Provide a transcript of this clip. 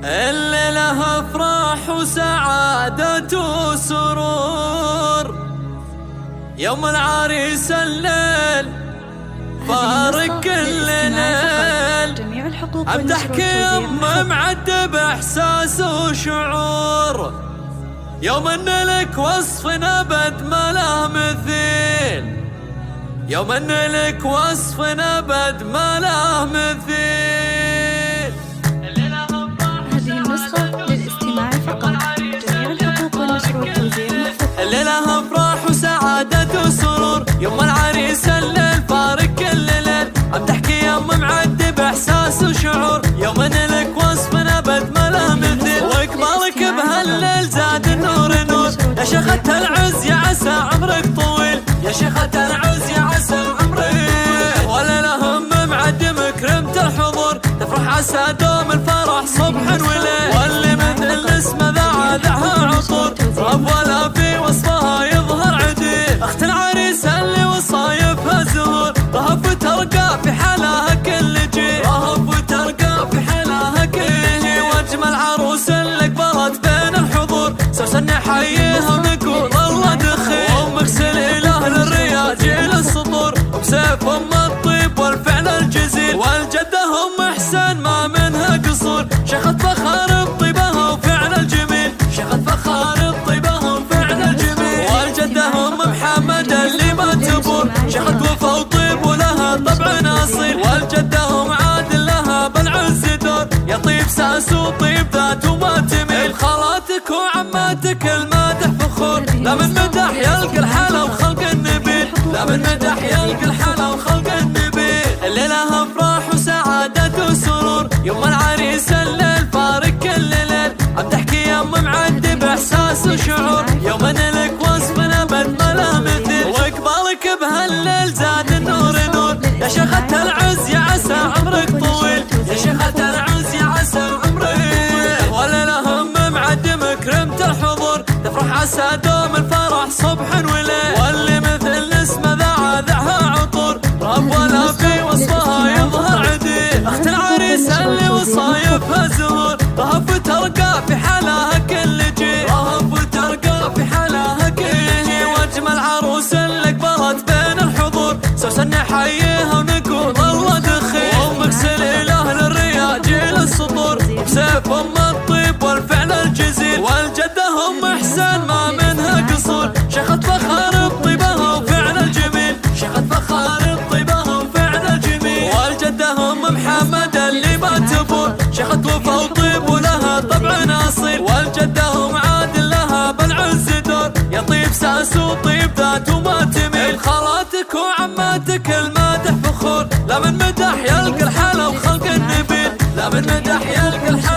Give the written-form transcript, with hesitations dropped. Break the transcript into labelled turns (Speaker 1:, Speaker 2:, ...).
Speaker 1: الليلة افراح وسعادة وسرور، يوم العريس الليل فارق كل ليل، امدحك يما معدب احساس وشعور، يوم ان لك وصف ابد ما له مثيل، يوم ان لك وصف ابد ما له مثيل.
Speaker 2: هذه النسخة للاستماع فقط، جميع الحقوق والنشر والتوزيع محفوظ.
Speaker 1: الليلة افراح وسعادة وسرور، يوم العريس الليل فارق كل ليل، امدحك يما معدب احساس وشعور، يوم ان لك وصف ابد ما له مثيل، واقبالك بهالليل زاد النور نور، يا شيخة العز يا عسى عمرك طويل، يا شيخة العز يا عسى عمرك، وليلة هم معدم كرمت الحضور، تفرح عسى دوم الفرح صبح وليل، واللي مثل اسمه ذعها عطور، رب ولا في وصفها يظهر عديل، اخت العريس اللي وصايفها زهور، رهف وترقى في حالها كل جيل، رهف وترقى في حالها كل جيل، واجمل عروس اللي قبلت بين الحضور، سوسن نحييها ونقول الله دخيل، ومغسل اله للرياجيل السطور، وبسيف ام الطيب والفعل الجزيل، والجده ام احسان ما منها قصور، شيخة فخار بطيبها وفعل الجميل، شيخة فخار بطيبها وفعل الجميل، والجده ام محمد اللي ما تبور، شيخة وفا وطيب ولها طبع اصيل، والجده ام عادل لها بالعز دور، يا طيب ساس وطيب ذات وما تميل، خالاتك وعماتك المادح فخور، لا من مدح يلقى الحلا وخلق النبيل، لا من مدح يلقى الحلا وخلق النبيل. الليلة افراح وسعادة وسرور، يوم العريس الليل فارق كل ليل، امدحك يما معدب احساس وشعور، يوم ان لك وصف ابد ما له مثيل، واقبالك بهالليل زاد النور نور، يا شيخة العز يا عسى عمرك طويل، يا شيخة العز يا عسى عمرك، وليلة هم معدم كرمت الحضور، تفرح عسى دوم الفرح صبح وليل، واللي مثل اسمه ذعها عطور، رب ولا في وصفها يظهر عديل، اخت العريس اللي وصايفها زهور، رهف وترقى في حالها كل جيل، رهف وترقى في حالها كل جيل، واجمل عروس اللي قبلت بين الحضور، سوسن نحييها ونقول الله دخيل، ومغسل اله للرياجيل السطور، بسيف ام الطيب والفعل الجزيل، والجده ام احسان ما منها قصور، شيخة فخار بطيبها وفعل الجميل، شيخة فخار بطيبها وفعل الجميل، والجده ام محمد اللي ما تبور، شيخة وفا وطيب ولها طبع اصيل، والجده ام عادل لها بالعز دور، يا طيب ساس وطيب ذات وما تميل، خالاتك وعماتك المادح فخور، لا من مدح يلقى الحلا وخلق النبيل، لا من مدح يلقى الحلا